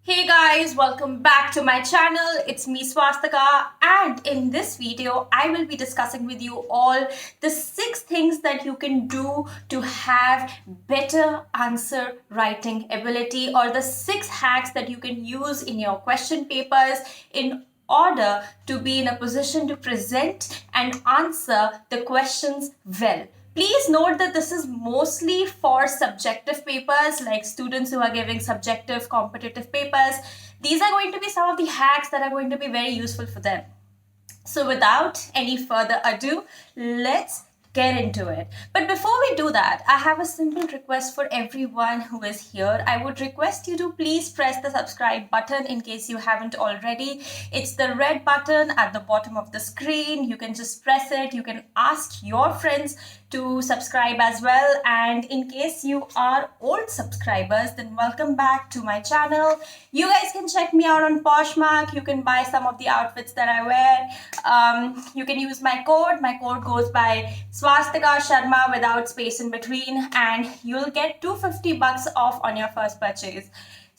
Hey guys, welcome back to my channel. It's me Swastika, and in this video I will be discussing with you all the 6 things that you can do to have better answer writing ability, or the 6 hacks that you can use in your question papers in order to be in a position to present and answer the questions well. Please note that this is mostly for subjective papers, like students who are giving subjective competitive papers. These are going to be some of the hacks that are going to be very useful for them. So without any further ado, let's get into it. But before we do that, I have a simple request for everyone who is here. I would request you to please press the subscribe button in case you haven't already. It's the red button at the bottom of the screen. You can just press it. You can ask your friends to subscribe as well. And in case you are old subscribers, then welcome back to my channel. You guys can check me out on Poshmark. You can buy some of the outfits that I wear. You can use my code. My code goes by swastikasharma without space in between, and you'll get $250 off on your first purchase.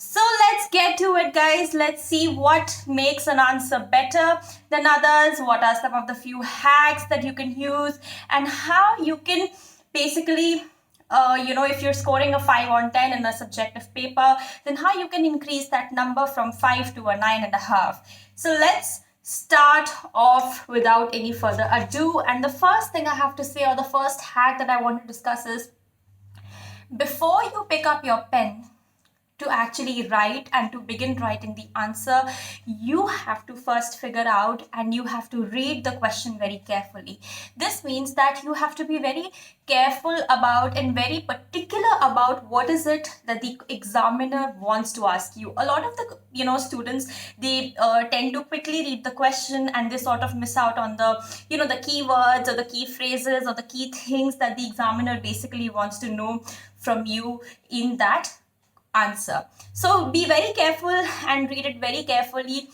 So let's get to it, guys. Let's see what makes an answer better than others. What are some of the few hacks that you can use, and how you can basically if you're scoring a 5 on 10 in a subjective paper, then how you can increase that number from 5 to a 9.5. So let's start off without any further ado. And the first thing I have to say, or the first hack that I want to discuss, is before you pick up your pen to actually write and to begin writing the answer, you have to first figure out and you have to read the question very carefully. This means that you have to be very careful about and very particular about what is it that the examiner wants to ask you. A lot of the students, they tend to quickly read the question and they sort of miss out on the the keywords or the key phrases or the key things that the examiner basically wants to know from you in that answer. So be very careful and read it very carefully.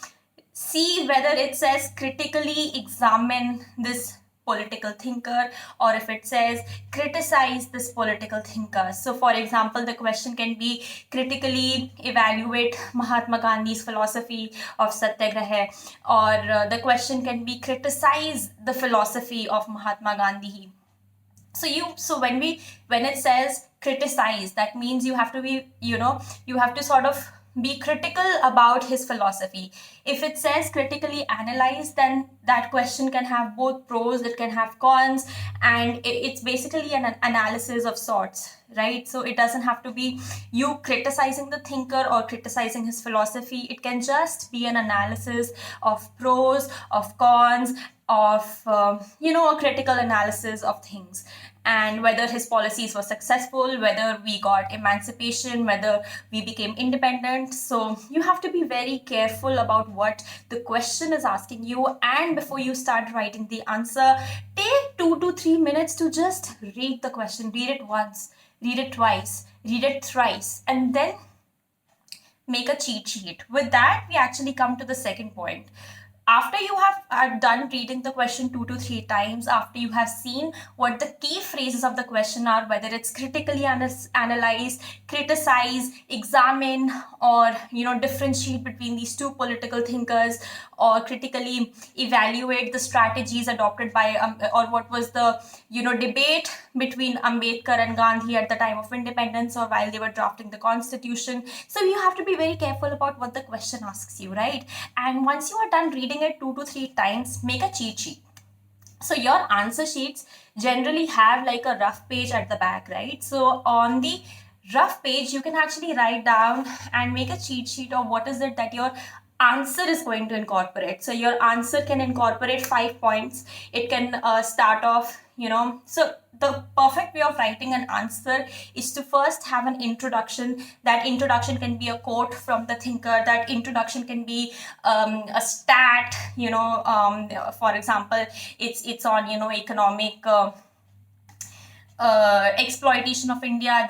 See whether it says critically examine this political thinker, or if it says criticize this political thinker. So for example, the question can be critically evaluate Mahatma Gandhi's philosophy of satyagraha, or the question can be criticize the philosophy of Mahatma Gandhi. So when it says criticize, that means you have to be, you have to sort of be critical about his philosophy. If it says critically analyze, then that question can have both pros, it can have cons, and it's basically an analysis of sorts, right? So it doesn't have to be you criticizing the thinker or criticizing his philosophy. It can just be an analysis of pros, of cons, of a critical analysis of things, and whether his policies were successful, whether we got emancipation, whether we became independent. So you have to be very careful about what the question is asking you, and before you start writing the answer, take 2 to 3 minutes to just read the question. Read it once, read it twice, read it thrice, and then make a cheat sheet. With that, we actually come to the second point. After you have done reading the question 2 to 3 times, after you have seen what the key phrases of the question are, whether it's critically analyze, criticize, examine, or differentiate between these two political thinkers, or critically evaluate the strategies adopted by or what was the debate between Ambedkar and Gandhi at the time of independence, or while they were drafting the constitution. So you have to be very careful about what the question asks you, right? And once you are done reading it 2 to 3 times, make a cheat sheet. So your answer sheets generally have like a rough page at the back, right? So on the rough page, you can actually write down and make a cheat sheet of what is it that your answer is going to incorporate. So your answer can incorporate 5 points. It can start off, so the perfect way of writing an answer is to first have an introduction. That introduction can be a quote from the thinker. That introduction can be a stat, for example, it's on economic exploitation of India.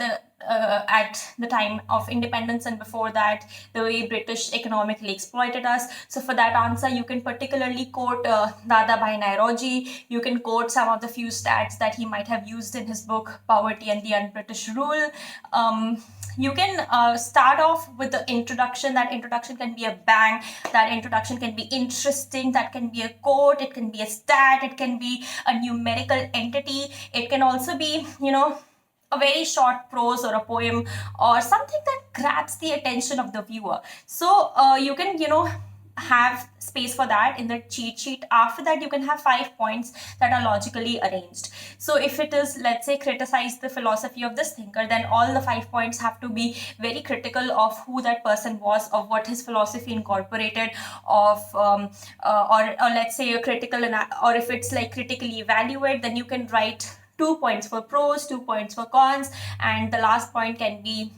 at the time of independence and before that, the way British economically exploited us. So for that answer, you can particularly quote Dadabhai Nairoji. You can quote some of the few stats that he might have used in his book Poverty and the Un-British Rule. You can start off with the introduction. That introduction can be a bang. That introduction can be interesting. That can be a quote. It can be a stat. It can be a numerical entity. It can also be, a very short prose or a poem or something that grabs the attention of the viewer. So you can, have space for that in the cheat sheet. After that, you can have 5 points that are logically arranged. So if it is, let's say, criticize the philosophy of this thinker, then all the 5 points have to be very critical of who that person was, of what his philosophy incorporated, of or let's say a critical, or if it's like critically evaluate, then you can write 2 points for pros, 2 points for cons, and the last point can be,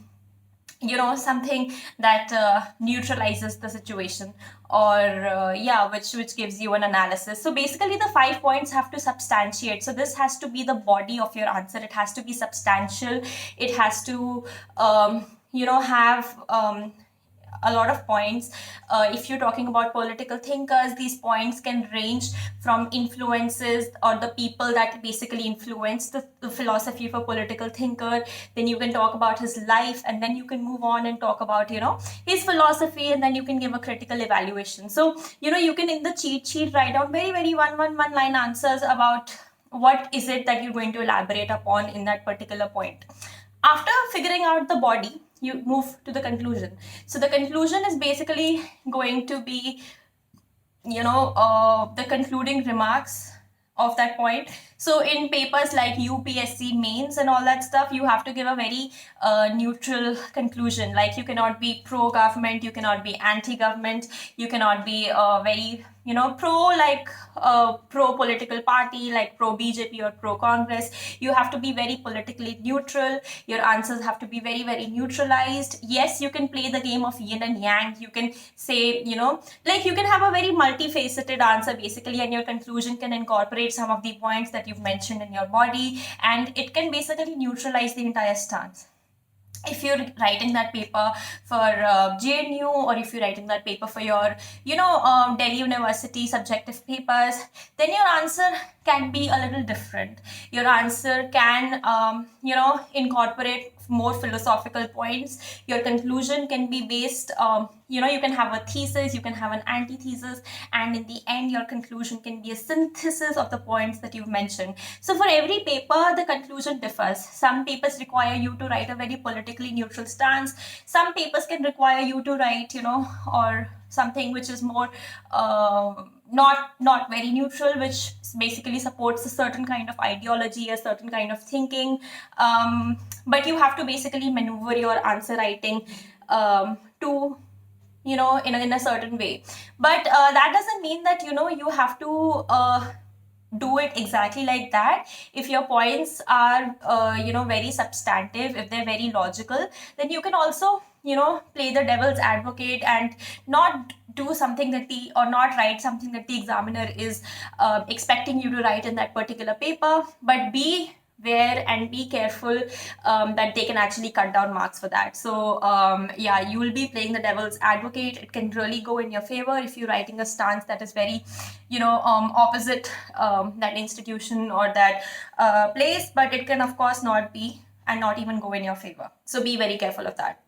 something that neutralizes the situation, or which gives you an analysis. So basically the 5 points have to substantiate. So this has to be the body of your answer. It has to be substantial. It has to have a lot of points. If you're talking about political thinkers, these points can range from influences or the people that basically influence the philosophy of a political thinker. Then you can talk about his life, and then you can move on and talk about, his philosophy, and then you can give a critical evaluation. So, you can in the cheat sheet write down very, very one line answers about what is it that you're going to elaborate upon in that particular point. After figuring out the body, you move to the conclusion. So the conclusion is basically going to be, the concluding remarks of that point. So in papers like UPSC, MAINS and all that stuff, you have to give a very neutral conclusion. Like you cannot be pro-government, you cannot be anti-government, you cannot be very, pro-political party, like pro-BJP or pro-Congress. You have to be very politically neutral. Your answers have to be very, very neutralized. Yes, you can play the game of yin and yang. You can say, you can have a very multifaceted answer basically, and your conclusion can incorporate some of the points that you've mentioned in your body, and it can basically neutralize the entire stance. If you're writing that paper for JNU, or if you're writing that paper for your, Delhi University subjective papers, then your answer can be a little different. Your answer can, incorporate more philosophical points. Your conclusion can be based, you can have a thesis, you can have an antithesis, and in the end, your conclusion can be a synthesis of the points that you've mentioned. So for every paper, the conclusion differs. Some papers require you to write a very politically neutral stance. Some papers can require you to write, or something which is more not very neutral, which basically supports a certain kind of ideology, a certain kind of thinking. But you have to basically maneuver your answer writing to, in a certain way. But that doesn't mean that, you have to do it exactly like that. If your points are, very substantive, if they're very logical, then you can also, play the devil's advocate and not do something or not write something that the examiner is expecting you to write in that particular paper, but be aware and be careful that they can actually cut down marks for that. So you will be playing the devil's advocate. It can really go in your favor if you're writing a stance that is very, opposite that institution or that place, but it can of course not be and not even go in your favor. So be very careful of that.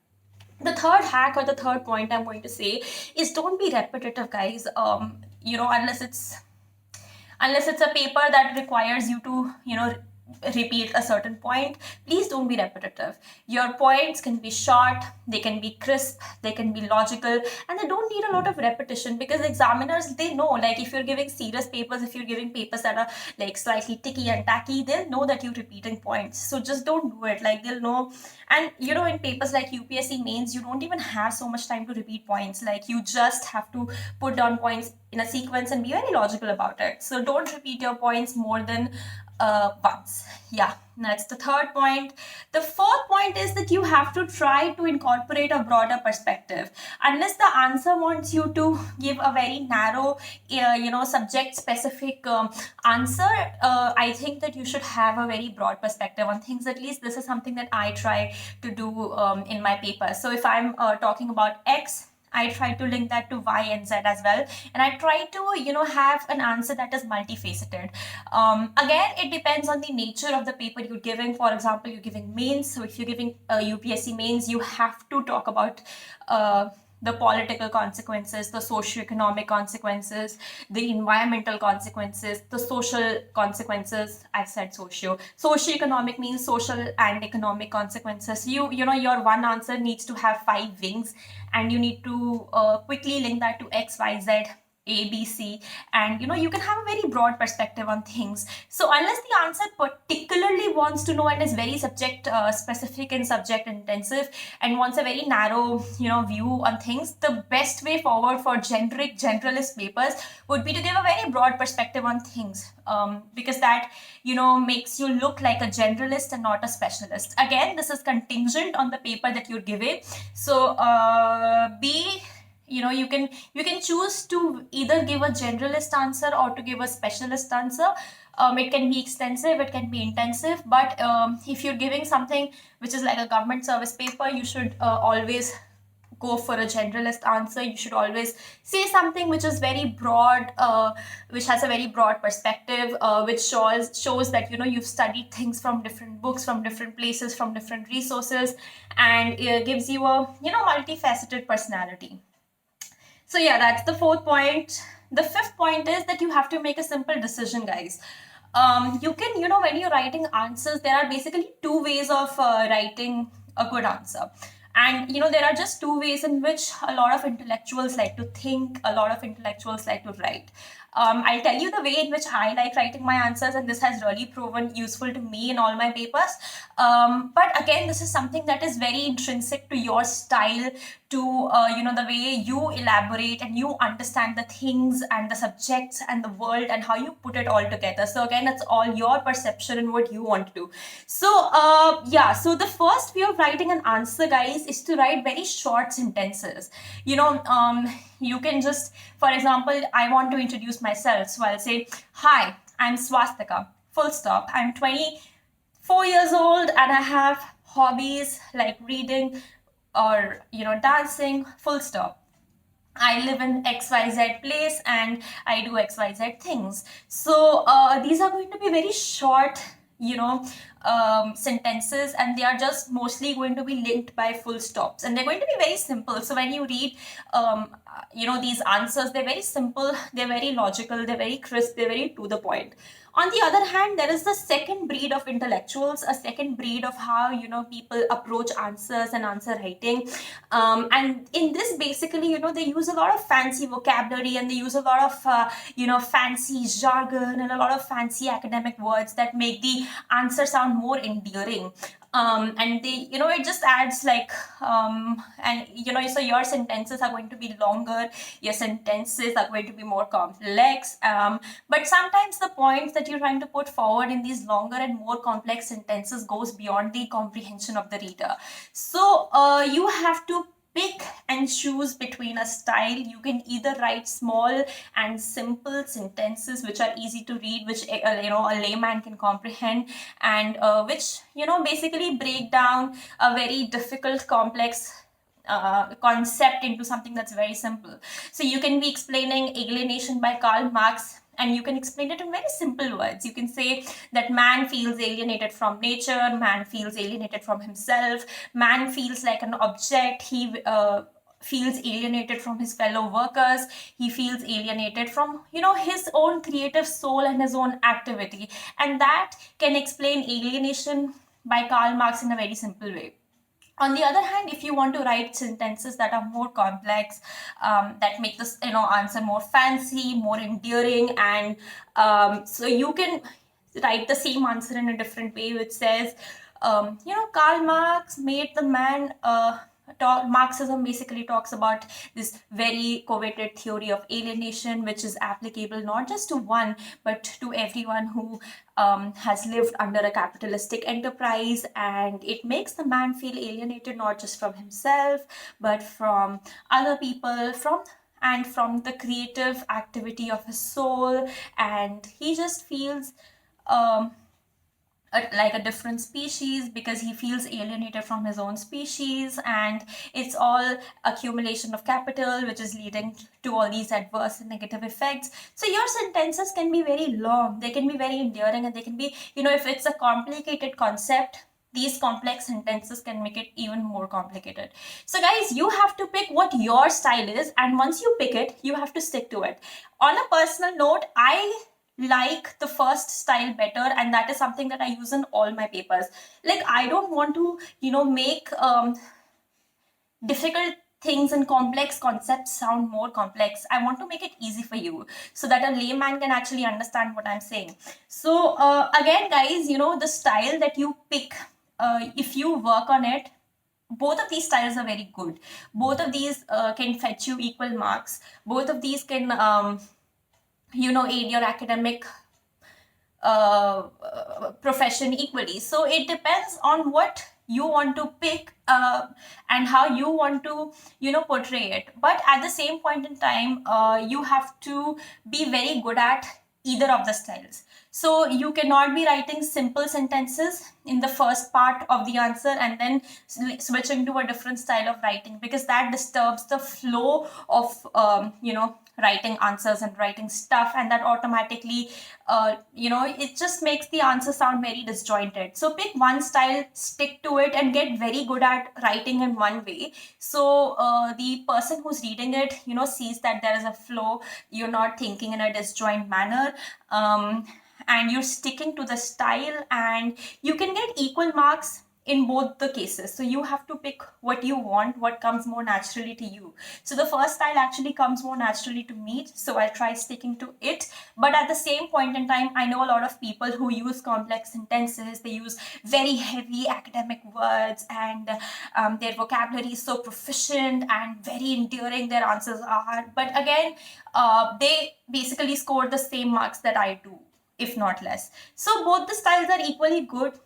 The third hack, or the third point I'm going to say, is don't be repetitive, guys. Unless it's a paper that requires you to, repeat a certain point, please don't be repetitive. Your points can be short, they can be crisp, they can be logical, and they don't need a lot of repetition, because examiners, they know, like if you're giving serious papers, if you're giving papers that are like slightly ticky and tacky, they'll know that you're repeating points. So just don't do it. Like they'll know. And in papers like UPSC mains, you don't even have so much time to repeat points. Like you just have to put down points in a sequence and be very logical about it. So don't repeat your points more than once. Yeah, that's the third point. The fourth point is that you have to try to incorporate a broader perspective. Unless the answer wants you to give a very narrow, subject specific answer, I think that you should have a very broad perspective on things. At least this is something that I try to do in my paper. So if I'm talking about X, I try to link that to Y and Z as well. And I try to, have an answer that is multifaceted. Again, it depends on the nature of the paper you're giving. For example, you're giving mains. So if you're giving UPSC mains, you have to talk about the political consequences, the socio-economic consequences, the environmental consequences, the social consequences. I said socio-economic means social and economic consequences. Your one answer needs to have 5 wings, and you need to quickly link that to X, Y, Z, A, B, C, and you can have a very broad perspective on things. So unless the answer particularly wants to know and is very subject specific and subject intensive and wants a very narrow view on things, the best way forward for generic generalist papers would be to give a very broad perspective on things, because that makes you look like a generalist and not a specialist. Again, this is contingent on the paper that you're giving. So you can choose to either give a generalist answer or to give a specialist answer. It can be extensive, it can be intensive, but if you're giving something which is like a government service paper, you should always go for a generalist answer. You should always say something which is very broad, which has a very broad perspective, which shows that you've studied things from different books, from different places, from different resources, and it gives you a multifaceted personality. So yeah, that's the fourth point. The fifth point is that you have to make a simple decision, guys. You can, when you're writing answers, there are basically 2 ways of writing a good answer. And, there are just 2 ways in which a lot of intellectuals like to think, a lot of intellectuals like to write. I'll tell you the way in which I like writing my answers, and this has really proven useful to me in all my papers. But again, this is something that is very intrinsic to your style, to the way you elaborate and you understand the things and the subjects and the world and how you put it all together. So again, it's all your perception and what you want to do. So so the first way of writing an answer, guys, is to write very short sentences. You can just, for example, I want to introduce myself, so I'll say, hi, I'm Swastika, full stop. I'm 24 years old and I have hobbies like reading or dancing, full stop. I live in XYZ place and I do XYZ things. So these are going to be very short sentences, and they are just mostly going to be linked by full stops, and they're going to be very simple. So when you read these answers, they're very simple, they're very logical, they're very crisp, they're very to the point. On the other hand, there is the second breed of intellectuals, a second breed of how people approach answers and answer writing, and in this, basically, they use a lot of fancy vocabulary, and they use a lot of fancy jargon and a lot of fancy academic words that make the answer sound more endearing. And they, it just adds like, so your sentences are going to be longer, your sentences are going to be more complex, but sometimes the points that you're trying to put forward in these longer and more complex sentences goes beyond the comprehension of the reader. So you have to pick and choose between a style. You can either write small and simple sentences which are easy to read, which a layman can comprehend, and which basically break down a very difficult, complex concept into something that's very simple. So you can be explaining Alienation by Karl Marx, and you can explain it in very simple words. You can say that man feels alienated from nature, man feels alienated from himself, man feels like an object, he feels alienated from his fellow workers, he feels alienated from his own creative soul and his own activity. And that can explain Alienation by Karl Marx in a very simple way. On the other hand, if you want to write sentences that are more complex, that make this answer more fancy, more endearing, and so you can write the same answer in a different way, which says, Karl Marx made the man Marxism basically talks about this very coveted theory of alienation, which is applicable not just to one, but to everyone who has lived under a capitalistic enterprise. And it makes the man feel alienated not just from himself, but from other people, from the creative activity of his soul. And he just feels um, like a different species because he feels alienated from his own species, and it's all accumulation of capital which is leading to all these adverse and negative effects. So your sentences can be very long, they can be very enduring, and they can be, if it's a complicated concept, these complex sentences can make it even more complicated. So guys, you have to pick what your style is, and once you pick it, you have to stick to it. On a personal note, I like the first style better, and that is something that I use in all my papers. Like, I don't want to make difficult things and complex concepts sound more complex. I want to make it easy for you so that a layman can actually understand what I'm saying. So again guys, the style that you pick, if you work on it, both of these styles are very good. Both of these can fetch you equal marks. Both of these can aid your academic profession equally. So it depends on what you want to pick and how you want to portray it. But at the same point in time, you have to be very good at either of the styles. So you cannot be writing simple sentences in the first part of the answer and then switching to a different style of writing, because that disturbs the flow of writing answers and writing stuff, and that automatically it just makes the answer sound very disjointed. So pick one style, stick to it, and get very good at writing in one way, so the person who's reading it sees that there is a flow, you're not thinking in a disjoint manner, and you're sticking to the style, and you can get equal marks in both the cases. So you have to pick what you want, what comes more naturally to you. So the first style actually comes more naturally to me, so I'll try sticking to it. But at the same point in time, I know a lot of people who use complex sentences, they use very heavy academic words, and their vocabulary is so proficient and very enduring, their answers are. But again, they basically score the same marks that I do, if not less. So both the styles are equally good.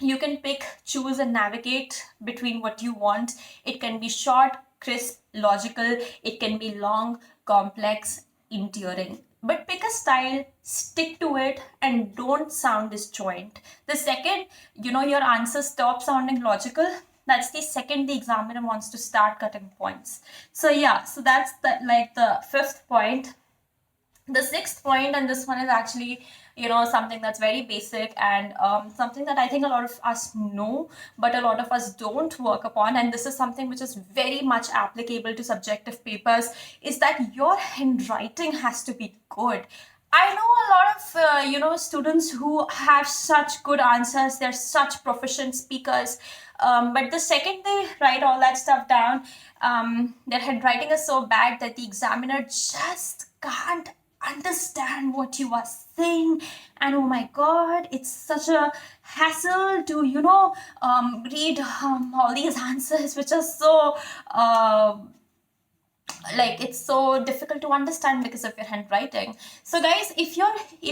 You can pick, choose, and navigate between what you want. It can be short, crisp, logical. It can be long, complex, enduring. But pick a style, stick to it, and don't sound disjoint. The second, your answer stops sounding logical, that's the second the examiner wants to start cutting points. So yeah, so that's the fifth point. The sixth point, and this one is actually something that's very basic, and something that I think a lot of us know but a lot of us don't work upon, and this is something which is very much applicable to subjective papers, is that your handwriting has to be good. I know a lot of students who have such good answers, they're such proficient speakers, but the second they write all that stuff down, their handwriting is so bad that the examiner just can't understand what you are saying. And oh my god, it's such a hassle to read all these answers which are so it's so difficult to understand because of your handwriting. So guys, if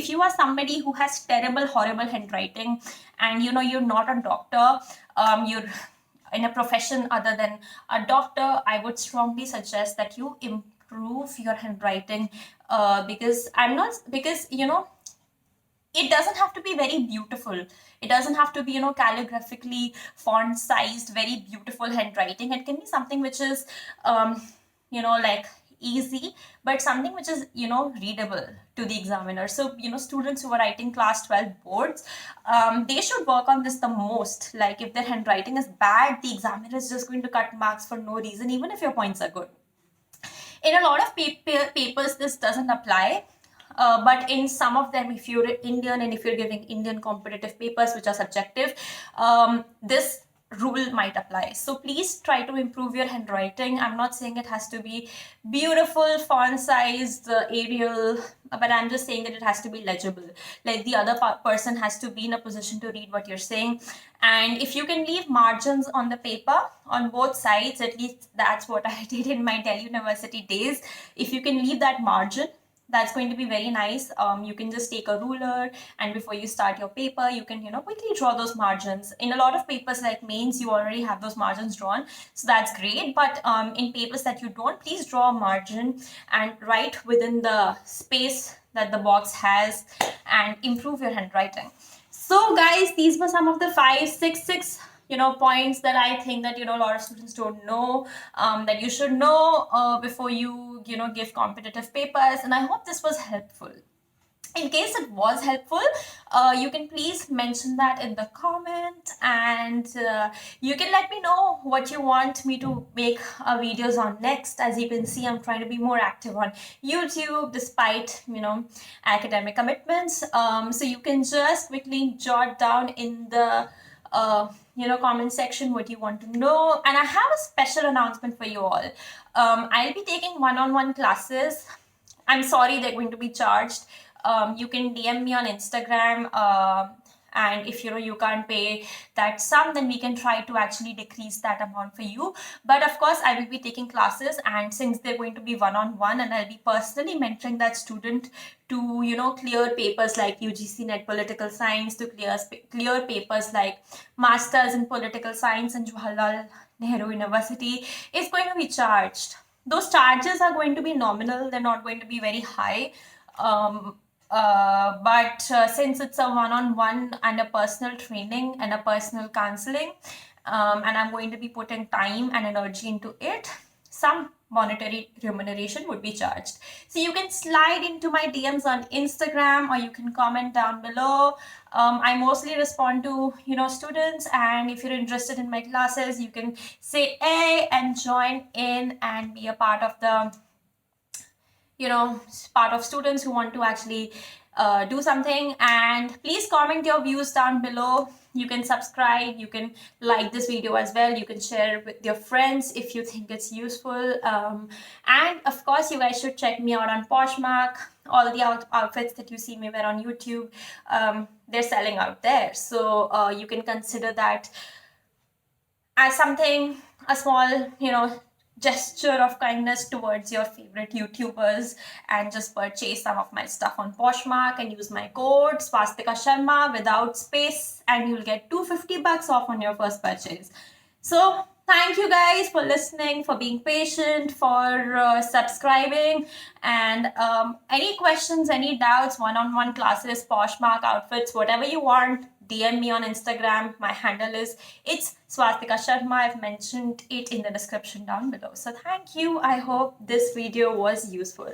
you are somebody who has terrible, horrible handwriting, and you're not a doctor, you're in a profession other than a doctor, I would strongly suggest that you improve your handwriting, because it doesn't have to be very beautiful. It doesn't have to be calligraphically font sized, very beautiful handwriting. It can be something which is easy, but something which is readable to the examiner. So students who are writing class 12 boards, they should work on this the most. Like, if their handwriting is bad, the examiner is just going to cut marks for no reason, even if your points are good. In a lot of papers, this doesn't apply. But in some of them, if you're Indian and if you're giving Indian competitive papers which are subjective, this rule might apply. So please try to improve your handwriting. I'm not saying it has to be beautiful, font sized, Arial, but I'm just saying that it has to be legible. Like the other person has to be in a position to read what you're saying. And if you can leave margins on the paper on both sides, at least that's what I did in my Delhi University days. If you can leave that margin, that's going to be very nice. You can just take a ruler, and before you start your paper, you can quickly draw those margins. In a lot of papers like mains, you already have those margins drawn, so that's great. But in papers that you don't, please draw a margin and write within the space that the box has and improve your handwriting. So guys, these were some of the 5, 6 points that I think that a lot of students don't know, that you should know before you give competitive papers. And I hope this was helpful. In case it was helpful, you can please mention that in the comment, and you can let me know what you want me to make videos on next. As you can see, I'm trying to be more active on YouTube despite academic commitments. So you can just quickly jot down in the comment section what you want to know. And I have a special announcement for you all. I'll be taking one-on-one classes. I'm sorry, they're going to be charged. You can DM me on Instagram, and if you can't pay that sum, then we can try to actually decrease that amount for you. But of course, I will be taking classes, and since they're going to be one-on-one, and I'll be personally mentoring that student to clear papers like UGC Net Political Science, to clear papers like Masters in Political Science in Jawaharlal Nehru University, is going to be charged. Those charges are going to be nominal, they're not going to be very high. But since it's a one-on-one and a personal training and a personal counseling, and I'm going to be putting time and energy into it, some monetary remuneration would be charged. So you can slide into my DMs on Instagram, or you can comment down below. I mostly respond to students, and if you're interested in my classes, you can say A and join in and be a part of the part of students who want to actually do something. And please comment your views down below. You can subscribe, you can like this video as well, you can share with your friends if you think it's useful. And of course, you guys should check me out on Poshmark. All the outfits that you see me wear on YouTube, they're selling out there. So you can consider that as something, a small gesture of kindness towards your favorite YouTubers, and just purchase some of my stuff on Poshmark and use my code swastikasharma without space, and you'll get $250 off on your first purchase. So thank you guys for listening, for being patient, for subscribing. And any questions, any doubts, one-on-one classes, Poshmark outfits, whatever you want, DM me on Instagram. My handle is itsswastikasharma. I've mentioned it in the description down below. So thank you. I hope this video was useful.